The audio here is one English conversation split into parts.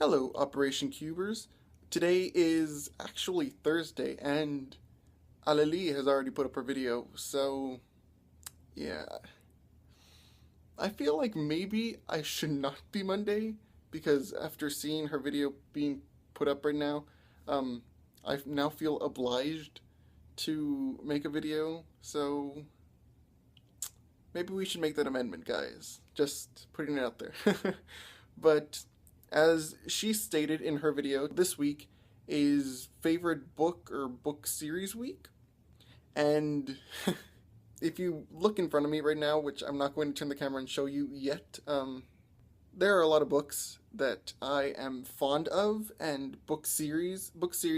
Hello, Operation Cubers. Today is actually Thursday, and Alali has already put up her video, so yeah. I feel like maybe I should not be Monday, because after seeing her video being put up right now, I now feel obliged to make a video, so maybe we should make that amendment, guys. Just putting it out there. But as she stated in her video, this week is favorite book or book series week. And if you look in front of me right now, which I'm not going to turn the camera and show you yet, there are a lot of books that I am fond of, and book series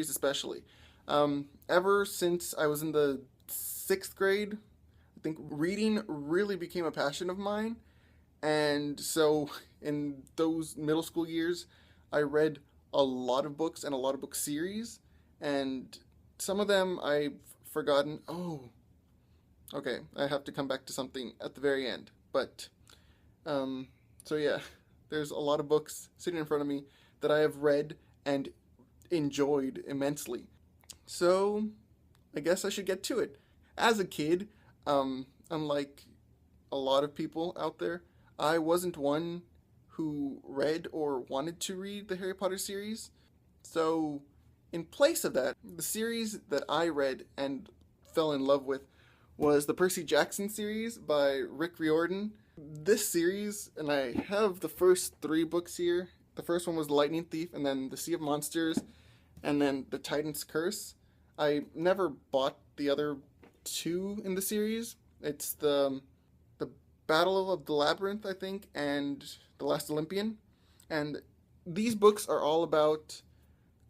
especially. Ever since I was in the 6th grade, I think reading really became a passion of mine. And so in those middle school years, I read a lot of books and a lot of book series, and some of them I've forgotten. Oh, okay, I have to come back to something at the very end. But, so yeah, there's a lot of books sitting in front of me that I have read and enjoyed immensely. So, I guess I should get to it. As a kid, unlike a lot of people out there, I wasn't one who read or wanted to read the Harry Potter series. So, in place of that, the series that I read and fell in love with was the Percy Jackson series by Rick Riordan. This series, and I have the first 3 books here. The first one was The Lightning Thief, and then The Sea of Monsters, and then The Titan's Curse. I never bought the other 2 in the series. It's the Battle of the Labyrinth, I think, and The Last Olympian. And these books are all about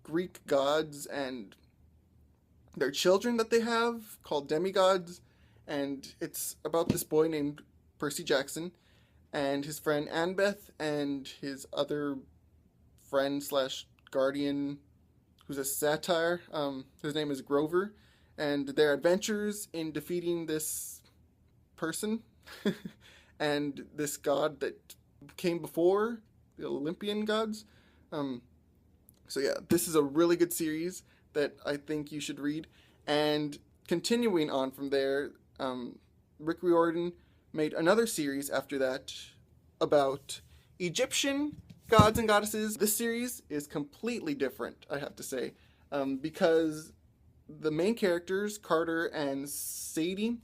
Greek gods and their children that they have, called demigods. And it's about this boy named Percy Jackson and his friend Annabeth and his other friend slash guardian, who's a satyr. His name is Grover. And their adventures in defeating this person and this god that came before the Olympian gods. So yeah, this is a really good series that I think you should read. And continuing on from there, Rick Riordan made another series after that about Egyptian gods and goddesses. This series is completely different, I have to say, because the main characters, Carter and Sadie,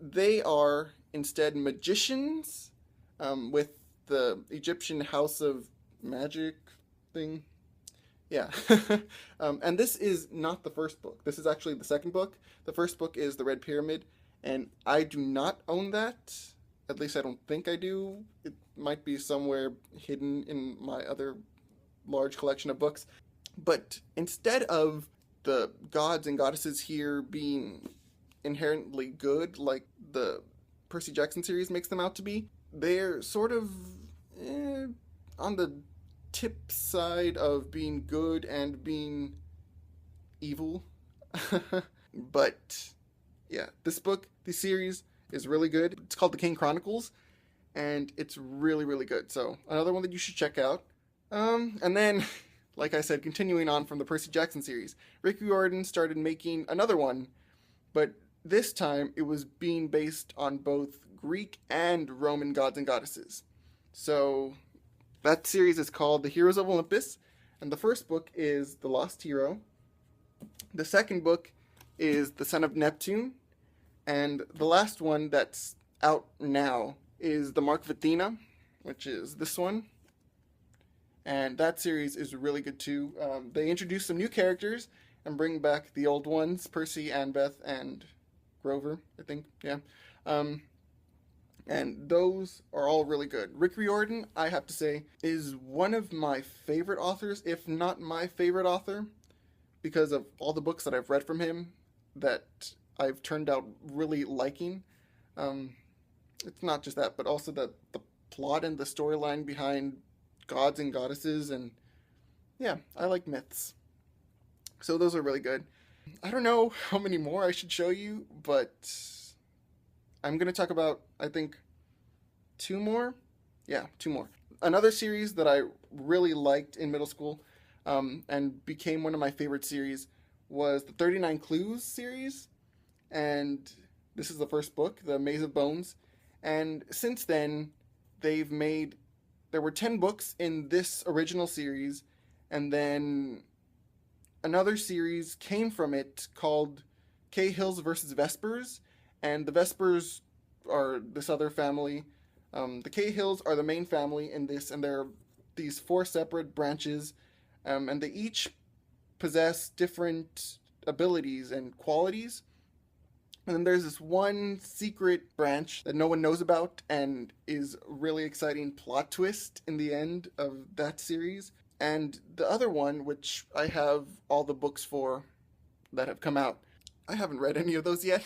they are instead magicians, with the Egyptian house of magic thing. Yeah. And this is not the first book. This is actually the second book. The first book is The Red Pyramid, and I do not own that. At least I don't think I do. It might be somewhere hidden in my other large collection of books. But instead of the gods and goddesses here being inherently good, like the Percy Jackson series makes them out to be, they're sort of on the tip side of being good and being evil. But yeah, this series is really good. It's called The King Chronicles, and it's really, really good. So another one that you should check out. And then, like I said, continuing on from the Percy Jackson series, Rick Riordan started making another one, but this time it was being based on both Greek and Roman gods and goddesses. So that series is called The Heroes of Olympus, and the first book is The Lost Hero. The second book is The Son of Neptune, and the last one that's out now is The Mark of Athena, which is this one. And that series is really good too. They introduce some new characters and bring back the old ones, Percy, Annabeth, and Grover, I think, yeah. And those are all really good. Rick Riordan, I have to say, is one of my favorite authors, if not my favorite author, because of all the books that I've read from him that I've turned out really liking. It's not just that, but also the plot and the storyline behind gods and goddesses, and yeah, I like myths. So those are really good. I don't know how many more I should show you, but I'm going to talk about, I think, 2 more? Yeah, 2 more. Another series that I really liked in middle school, and became one of my favorite series, was the 39 Clues series. And this is the first book, The Maze of Bones. And since then, they've made, there were 10 books in this original series, and then another series came from it called Cahills versus Vespers, and the Vespers are this other family. The Cahills are the main family in this, and there are these 4 separate branches, and they each possess different abilities and qualities. And then there's this one secret branch that no one knows about, and is a really exciting plot twist in the end of that series. And the other one, which I have all the books for that have come out, I haven't read any of those yet,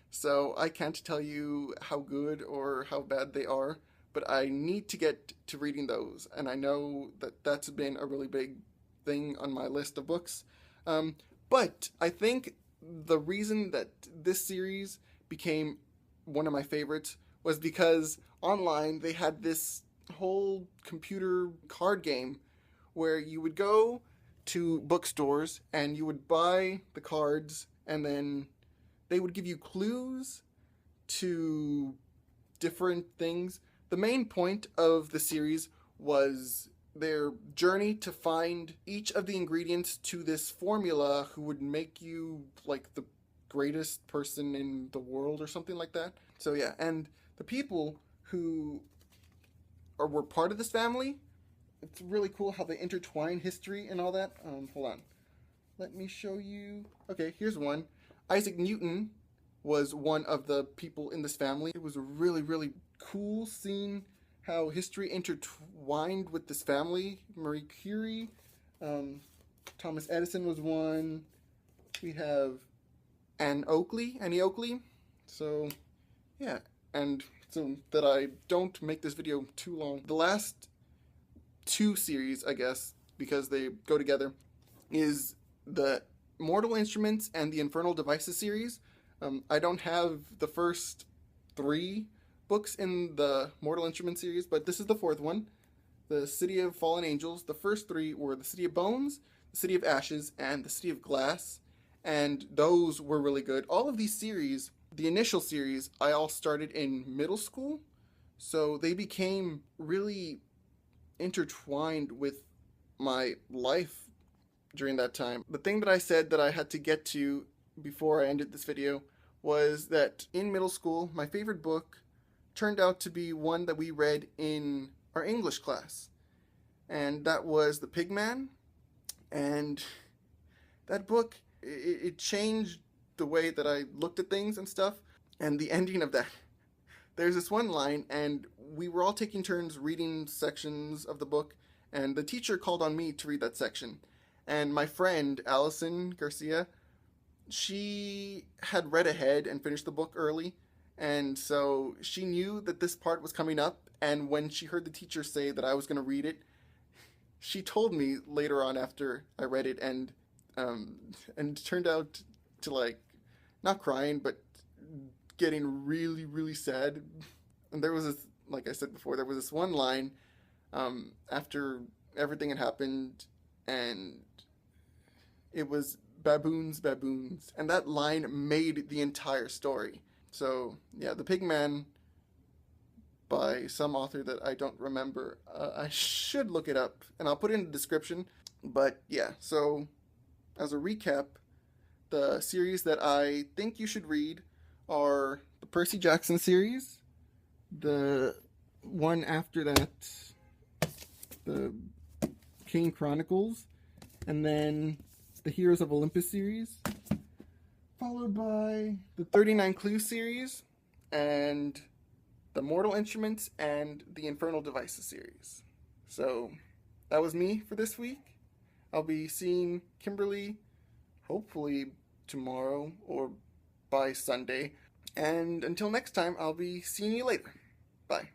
so I can't tell you how good or how bad they are, but I need to get to reading those, and I know that that's been a really big thing on my list of books. But I think the reason that this series became one of my favorites was because online they had this whole computer card game where you would go to bookstores and you would buy the cards, and then they would give you clues to different things. The main point of the series was their journey to find each of the ingredients to this formula who would make you like the greatest person in the world or something like that. So yeah, and the people who were part of this family, it's really cool how they intertwine history and all that. Hold on. Let me show you. Okay, here's one. Isaac Newton was one of the people in this family. It was really, really cool seeing how history intertwined with this family. Marie Curie, Thomas Edison was one. We have Annie Oakley. So, yeah, and so that I don't make this video too long, the last 2 series, I guess, because they go together, is the Mortal Instruments and the Infernal Devices series. I don't have the first 3 books in the Mortal Instruments series, but this is the 4th one, the City of Fallen Angels. The first 3 were the City of Bones, the City of Ashes, and the City of Glass, and those were really good. All of these series, the initial series, I all started in middle school, so they became really intertwined with my life during that time. The thing that I said that I had to get to before I ended this video was that in middle school, my favorite book turned out to be one that we read in our English class, and that was The Pigman. And that book, it changed the way that I looked at things and stuff. And the ending of that, there's this one line, and we were all taking turns reading sections of the book, and the teacher called on me to read that section. And my friend, Allison Garcia, she had read ahead and finished the book early, and so she knew that this part was coming up, and when she heard the teacher say that I was going to read it, she told me later on after I read it, and it turned out to, like, not crying, but getting really, really sad. And there was this, like I said before, there was this one line after everything had happened, and it was baboons, baboons. And that line made the entire story. So, yeah, The Pigman by some author that I don't remember. I should look it up, and I'll put it in the description. But, yeah, so as a recap, the series that I think you should read are the Percy Jackson series, the one after that, the Kane Chronicles, and then the Heroes of Olympus series, followed by the 39 Clues series, and the Mortal Instruments and the Infernal Devices series. So that was me for this week. I'll be seeing Kimberly hopefully tomorrow or by Sunday. And until next time, I'll be seeing you later. Bye.